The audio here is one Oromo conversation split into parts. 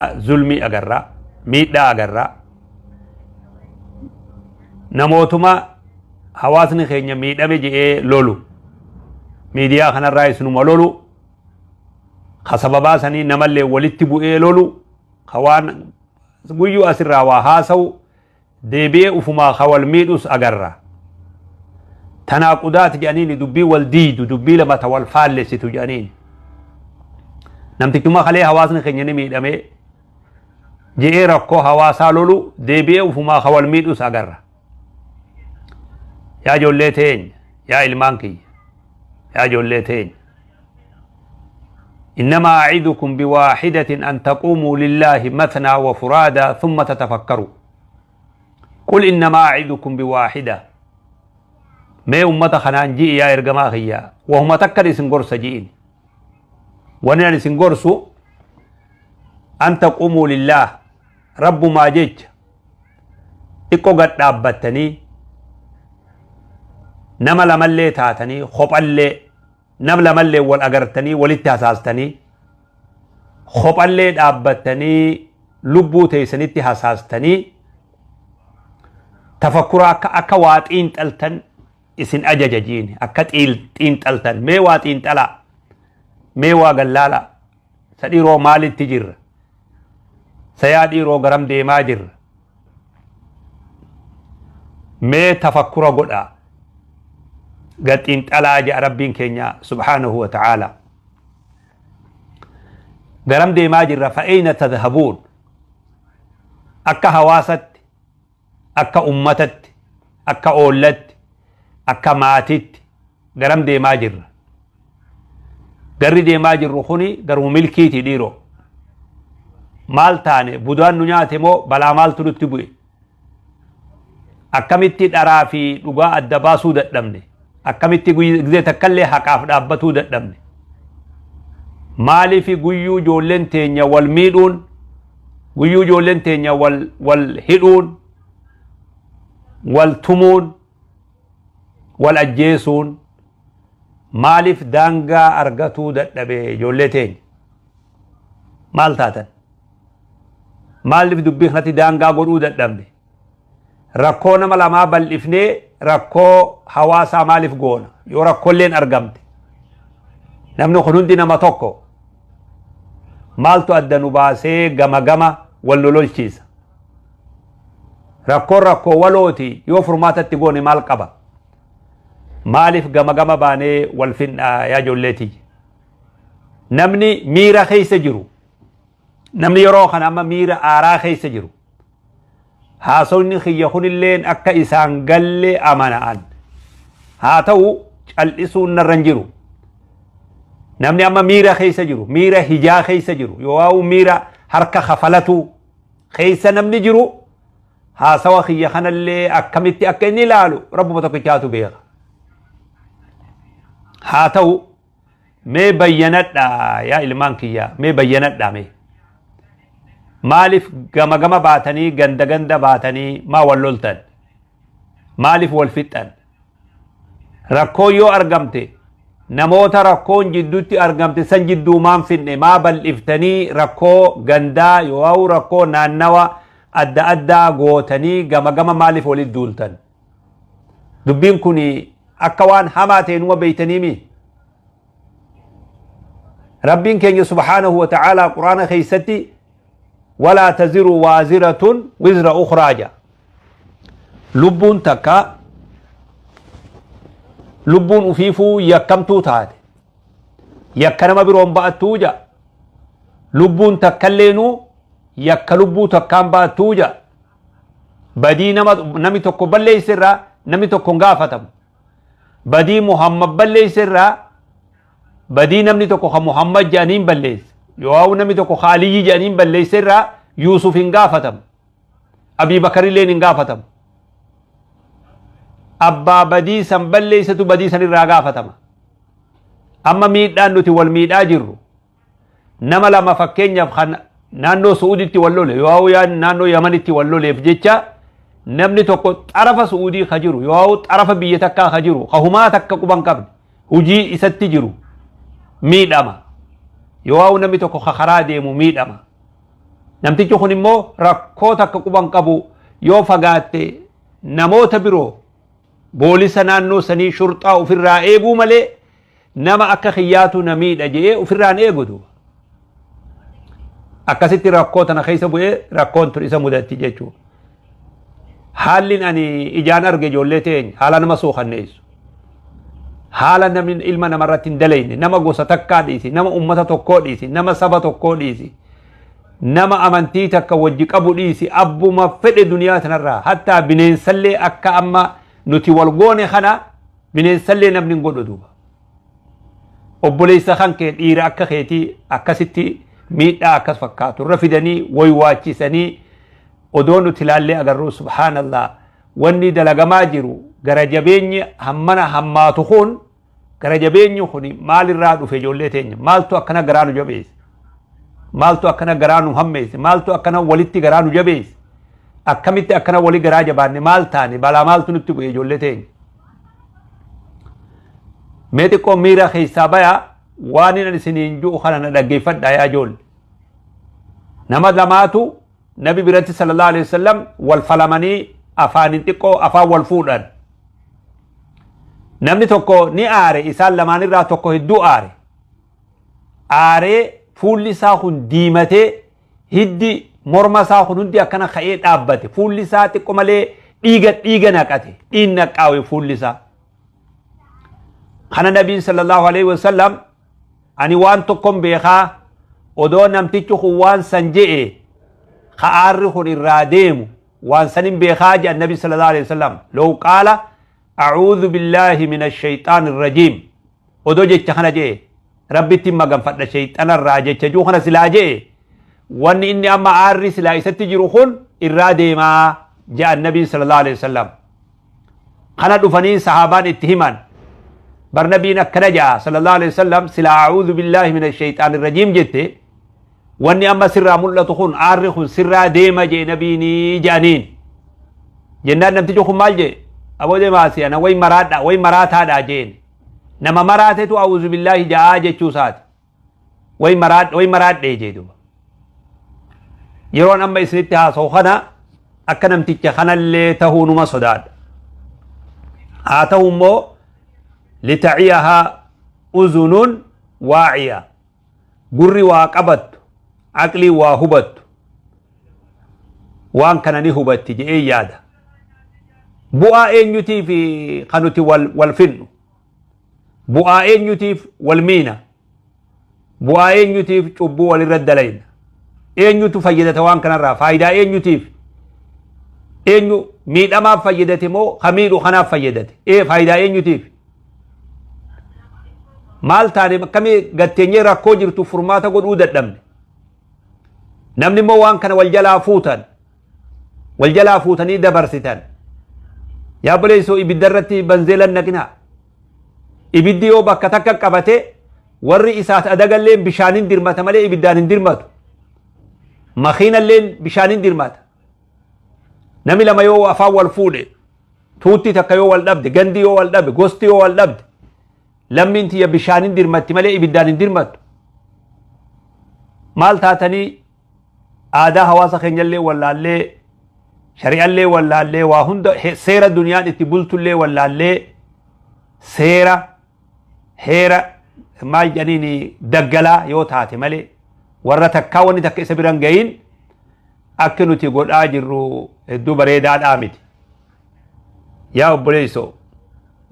zulmii agarra, miidhaa agarra. Namootuma hawaasni keenya miidhame jedhee lolu miidiyaa kanarraa isinuma lolu ka sababaa sanii namallee walitti bu'ee lolu ka waan guyyuu asirraa waa haasa'u deebi'ee ufumaa ka wal miidhus agarra. Tanaaqudaati jedhaniini dubbii wal diidu dubbii lama ta wal faallessitu jedhaniini. Namtichuma kalee hawaasni keenya ni miidhame jedhee rakkoo hawaasaa lolu deebi'ee ufumaa ka wal miidhus agarra. Yaa ijoollee teenya, yaa ilmaan kiyya, yaa ijoollee teenya. إنما أعدكم بواحدة أن تقوموا لله مثنى وفرادا ثم تتفكروا. قل إنما أعدكم بواحدة. ما أمة خنان جي يا إرجما خيا وهم تكر سنغرس جين. ونحن سنغرس أن تقوموا لله رب ما جيج. إكو قد أبتني نما لملي تاتني خب اللي نم لملي والأجرتني ولتحساستني خب اللي أبتني لبو تيسنتي حساستني تفكر أكا واتين تلتن إسن أجاجين أكا تين تلتن مي واتين تلا مي واغلالا سديرو مال تجر سياديرو غرم دي ماجر مي تفكر قد قد انتلا جاء ربين كينيا سبحانه وتعالى قرم دي ماجر فأين تذهبون أكا هواست أكا أمتت أكا أولت أكا ماتت قرم دي ماجر قرر دي ماجر رخوني قرم ملكي تديرو مال تاني بدوان نياتي مو بلا مال تلتبوي أكا متت أرافي لغاء الدباسو دمني akkamitti gizee takkallee haqaaf dhaabbatuu dadhabne maaliif guyyuu ijoolleen teenya wal miidhuun guyyuu ijoolleen teenya wal hidhuun wal tumuun wal ajjeesuun maaliif daangaa argatuu dadhabe ijoollee teenya maal taatan maaliif dubbii kanatti daangaa godhuu dadhabne rakkoo nama lamaa bal'ifnee rakkoo hawaasaa maaliif goona yoo rakkoolleen argamte namni kun hundi nama tokko maaltu adda nu baasee gama gama wal lolchiisa rakkoo walooti yoo furmaatatti goone maal qaba maaliif gama gama baanee wal findhaa yaa ijoolleetii namni miira keessa jiru namni yeroo kana amma miira aaraa keessa jiru haasawni khiyya kunilleen akka isaan galle amana'an haa ta'u cal'isuun narran jiru namni amma miira keessa jiru miira hijaa keessa jiru yoo miira harka kafalatu keessa namni jiru haasawa khiyya kanallee akkamitti akka inni ilaalu rabbuma tokkichaatu beeka haa ta'u mee bayyanadha yaa ilmaan kiyya mee bayyanadha mee maaliif gama gama baatanii ganda ganda baatanii maa wal loltan maaliif wal fixxan rakkoo yoo argamte namoota rakkoon jidduutti argamte san jidduu maan finne maa bal'iftanii rakkoo gandaa yoo rakkoo naannawa adda addaa gootanii gama gama maaliif walit duultan dubbiin kun akka waan hamaa ta'e numa beeytaniimi rabbiin keenya subhaanahu wa ta'aalaa quraana keeysatti ولا تزر وازرة وزر أخرى لبون تكا لبون أفيفو يكم توتات يكنما بروم بأتوجا لبون تكلينو يكلبو تكام بأتوجا بدي نمي تكو بلي سرا نمي تكو غافتم بدي محمد بلي سرا بدي نمي تكو محمد جانين بليس يواو نمي تكو خالي جانين بلي سرا يوسف انغافتم أبي بكر لين انغافتم أبا بدي سنبلي ستو بدي سنراغافتم أما ميدان نتي والميدا جرو نما لما فكين يبخن نانو سعودي تي واللولي يواو يا نانو يمني تي واللولي فجيتشا نمني تكو طرف سعودي خجرو يواو طرف بيتكا خجرو خهما تكا قبان قبل وجي إستي جرو ميداما يواو نمي تكو خخرا ديمو ميداما namtichi kun immoo rakkoo takka quban qabu yoo fagaatte namoota biroo boolisa naannoo sanii shurxaa ofirraa eeguu malee nama akka khiyyaatu namiidha jee ofirraan eegutu akkasitti rakkoo tana keessa bu'ee rakkoon tun isa mudatti jechuudha. Haalli ani ijaan arge ijoollee teenya haala nama suukanneessu. Haala namni ilma namarratti hin dalayne nama gosa takkaa dhiisi nama ummata tokkoo dhiisi nama saba tokkoo dhiisi nama amantii takka wajji qabu dhiisi abbuma fedhe duniyaa tanarraa hattaa bineensallee akka amma nuti wal goone kana bineensallee namni hin godhu duuba. Obboleessa kan kee dhiira akka keetii akkasitti miidhaa akkas fakkaatu irra fidanii woywaachisanii odoo nuti ilaallee agarruu subhaanallah wanni dalagamaa jiru gara jabeenyi hammana hammaatu kun gara jabeenyi kun maalirraa dhufe ijoollee teenya maaltu akkana garaa nu jabeesse maaltu akkana garaa nu hammeesse maaltu akkana walitti garaa nu jabeesse akkamitti akkana wali garaa jabaanne maal taane balaa maaltu nutti bu'e ijoollee teenya mee xiqqoo miira keessaa bayaa waan inni isiniin jiru kana na dhaggeeffadhaa yaa ijoollee nama lamaatu nabi biratti sallallahu alaihi wasallam wal falamanii afaanin xiqqoo afaan wal fuudhan namni tokko ni aare isaan lamaan irraa tokko hedduu aaree fuulli isaa kun diimatee hiddi morma isaa kun hundi akkana ka'ee dhaabbate fuulli isaa xiqqoo malee dhiiga naqate dhiin naqqaawe fuulli isaa kana nabiin sallallahu alaihi wasallam ani waan tokkon beekaa odoo namtichi kun waan san je'e ka'aarri kun irraa deemu وان سنين بيخاج النبي صلى الله عليه وسلم لو قال أعوذ بالله من الشيطان الرجيم ودو جيتش خنا جي ربي تيما قنفت الشيطان الراجي تجو خنا سلا جي وان إني أما عاري سلا يستجرخون إرادي ما جاء النبي صلى الله عليه وسلم خنا دفنين صحابان اتهمان برنبينا كنجا صلى الله عليه وسلم سلا أعوذ بالله من الشيطان الرجيم جيتي واني اما سرا ملة خون عارخ سرا ديما جي نبيني جانين جنان نمتجو خون مال جي ابو دي ماسي انا وي مرات هذا جين نما مرات تو اعوذ بالله جاء جي چوسات وي مرات دي جي دوما يرون اما اسنتها سوخنا اكا نمتج خنا اللي تهون ما صداد آتهم مو لتعيها اذن واعية قري واقبت عقلي وهبت وان كان هبت جي يادا بؤا يتي في قنوت والفن بؤا يتي والمينا بؤا يتي شبو والرد لين يتي فايدة وان كان را فايدة يتي ينو ميد اما فايدة مو خميد وخنا فايدة فايدة يتي مال تاني كمي قد تنجي راكو جرتو فرماتا قد ودت دمني namni immoo waan kana wal jalaa fuutanii dabarsitan yaa buleessoo ibidda irratti banzeelan naqinaa ibiddi yoo bakka takka qabate warri isaat adagalleen bishaanin dirmata malee ibiddaan hin dirmatu makiinalleen bishaanin dirmata nami lama yoo afaan wal fuudhe tuutti takka yoo wal dhabde gandi yoo wal dhabe gosti yoo wal dhabde lammiin tiyya bishaanin dirmatti malee ibiddaan hin dirmatu maal taatanii آدا حواسا خنجل ولا لي شريعة لي ولا لي وهند سيرة دنيا اتبولت لي ولا لي سيرة هيرة ما جنيني دقلا يوتاتي مالي ورا تكاوني تك سبيران جاين أكنو تقول آجرو الدو بريدان آمد يا أبوليسو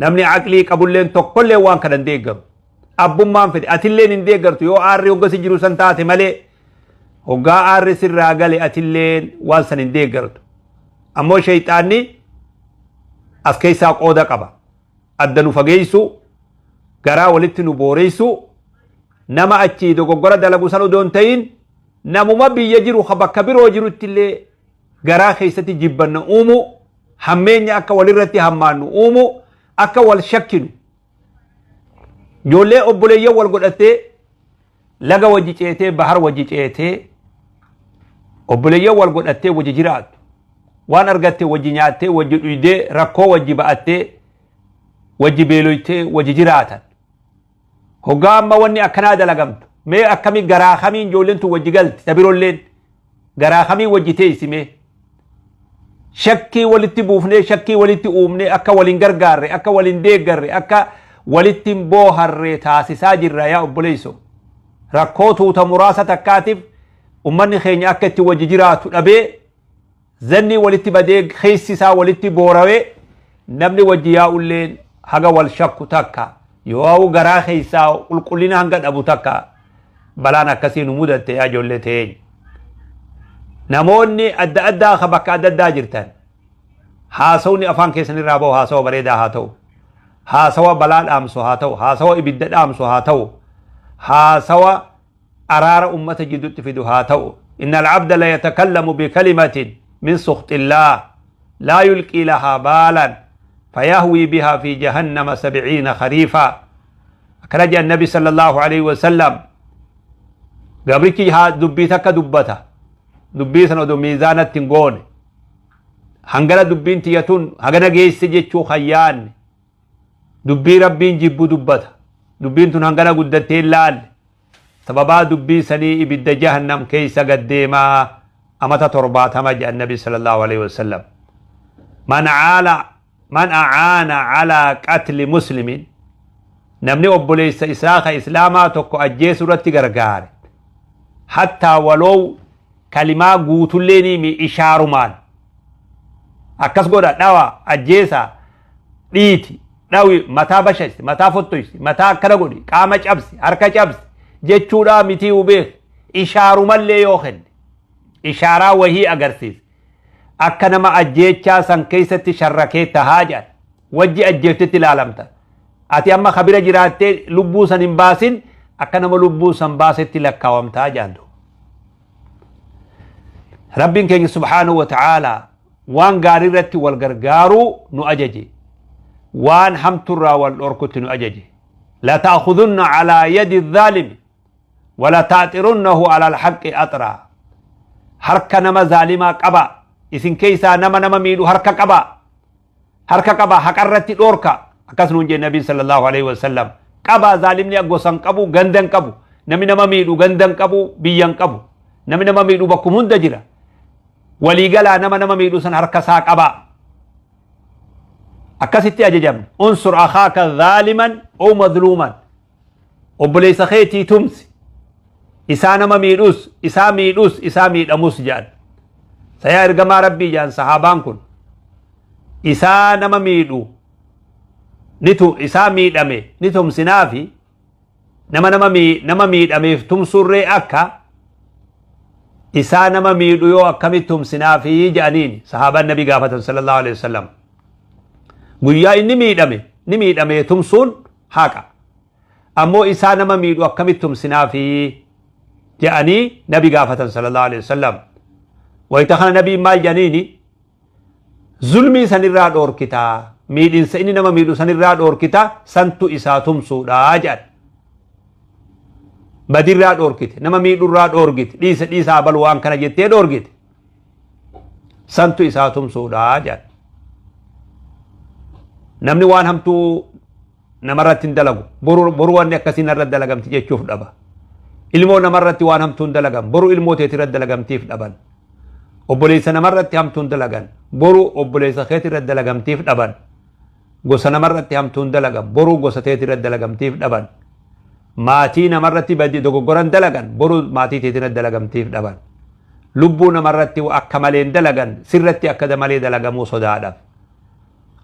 نمني عقلي قبول لين تقول لي وان كدن ديگر أبو مانفد أتلين انديگر يو آري وقسي جرو سنتاتي مالي وقا عارس الراقل أتلين وانسان انديقرد أمو شيطاني أسكيسا قودا قبا أدنو فقيسو قرا ولتنو بوريسو نما أتشي دو قرا دلقو سنو دونتين نمو ما بيجرو خبا كبيرو وجرو التلي قرا خيستي جبن أومو همين أكا ولرتي همانو أومو أكا والشكنو جولي أبولي والقلتي لغا وجيتي بحر وجيتي obboleeyyan wal godhattee wajji jiraattu waan argatte wajji nyaattee wajji dhuydee rakkoo wajji ba'attee wajji beeloytee wajji jiraatan hoggaa amma wanni akkanaa dalagamtu mee akkami garaa kamiin ijoolleen tun wajji galti tabirolleen غرا خمي وجتي اسمه شكي ولتي بوفني شكي ولتي اومني اكا ولين غرغار اكا ولين ديغر اكا ولتي بوهر تاسسا جرا يا ابليسو ركوتو تمراسه تكاتف امني خيني اكتي وججرات دبي زني ولتي بديغ خيسسا ولتي بوراوي نمني وجيا اولين haga wal shakku takka yoo garaa keeysaa qulqullina hanga dhabu takka balaan akkasiin mudatte yaa ijoollee ta'een namoonni adda addaa ka bakka adda addaa jirtan haasawni afaan keessan irraa bahu haasawa bareedaa haa ta'u haasawa balaa dhaamsu haa ta'u haasawa ibidda dhaamsu haa ta'u haasawa araara ummata jidduutti fidu haa ta'u inna al'abda la yatakallamu bikalimatin min sukhtillah laa yulqii lahaa baalan فيهوي بها في جهنم 70 خريفا أخرج النبي صلى الله عليه وسلم قبرك ها دبيتك دبتا دبيتنا دو ميزانة تنقون هنگلا دبين تيتون هنگنا جيس جيچو خيان دبي ربين جبو دبتا دبين تون هنگنا قدتين لال سببا دبي سني إبد جهنم كيسا قديما أمتا ترباتا مجأ النبي صلى الله عليه وسلم من أعان على قتل مسلم نمني أبوليس إساخ إسلاما تكو أجيس رتي غرغار حتى ولو كلمة قوتليني مي إشار مان أكس قودا نوا أجيسا ريتي نوي متا بشيس متا فتويس متا كرغوني قامة أبسي حركة أبسي جيتشورا متي وبيخ إشار من لي يوخن إشارة وهي أغرسيس أكنما أجيتشا سن كيستي شركي تهاجر وجي أجيتت العالمتا أتي أما خبيرة جراتي لبو سن انباسين أكنما لبو سن باستي لكاومتا جاندو ربين كي سبحانه وتعالى وان غاريرتي والغرغارو نو أججي وان حمترا والأركت نو أججي لا تأخذن على يد الظالم ولا تأترنه على الحق أطرا حركة نما ظالما قبا isin keeysaa nama miidhu harka qaba haqarratti dhoorka akkas nuun jee nabiin sallallahu alaihi wasallam qaba zaalimni aggosan qabu gandan qabu nami nama miidhu gandan qabu biyyan qabu nami nama miidhu bakkum hunda jira waliigalaa nama miidhu san harka isaa qaba akkasitti ajajamne unsur akhaaka zaaliman oo madluuman obboleessa keetii tumsi isaa nama miidhus isaa miidhamus jedhan saya ergama rabbi jan sahaban kun isa nama miidhu nitu isa miidhame nitum sinafi nama miidhameef tumsurree akka isa nama miidhu yoo akkamittum sinafi jedhaniin sahaban nabi gaafatan sallallahu alaihi wasallam guyyaa inni miidhame tumsuun haqa ammoo isa nama miidhu akkamittum sinafi jedhanii nabi gaafatan sallallahu alaihi wasallam ويتخنا نبي مال جانيني ظلمي سنرى دور كتا ميدين سيني نما ميدو سنرى دور كتا سنتو إساتم سودا جان بدير را دور كتا نما ميدو را دور كتا ليس بلوان كان جتة دور كتا سنتو إساتم سودا جان نمني وان هم تو نمرات دلغو بروان يكسي نرد دلغم تجي تشوف دبا ilmoo namarratti waan hamtuun dalagan boru ilmoo teetirratti dalagamtiif dhaban obboleessa namarratti hamtuun dalagan boru obboleessa keetirratti dalagamtiif dhaban gosa namarratti hamtuun dalagan boru gosa teetirratti dalagamtiif dhaban maatii namarratti badii dogoggoran dalagan boru maatii teetirratti dalagamtiif dhaban lubbuu namarratti akka maleen dalagan sirratti akka malee dalagamuu sodaadhaaf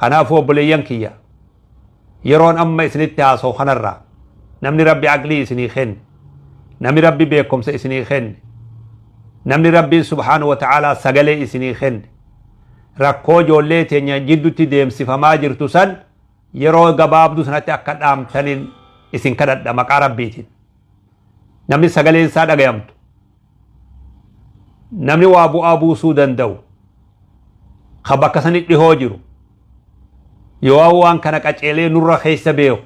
kanaafuu obboleeyyan kiyya yeroon amma isinitti haasoo kanarraa namni rabbi aqlii isinii kenne نمي ربي بيكم سيسني خن نمي ربي سبحانه وتعالى سجلي إسني خن ركو جولي تنيا جدو تديم سفما جرتو سن يرو غباب دو سنة أكد آم تنين إسن كدد دمك عربيتين نمي سجلي إنسان أغيامت نمي وابو سودان دو خبك سنك لهوجرو يواوان كانك أجيلي نور خيس بيو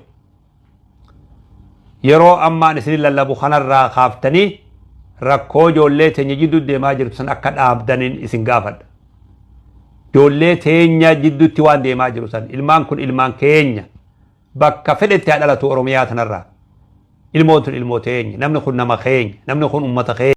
yeroo ammaan isin lallabu kanarraa kaaftanii rakkoo ijoollee teenya jidduu deemaa jirtu san akka dhaabdaniin isin gaafadha. Ijoollee teenya jidduutti waan deemaa jiru san ilmaan kun ilmaan keenya bakka fedhetti haa dhalatu Oromiyaa tanarraa ilmoon tun ilmoo teenya namni kun nama keenya namni kun ummata keenya.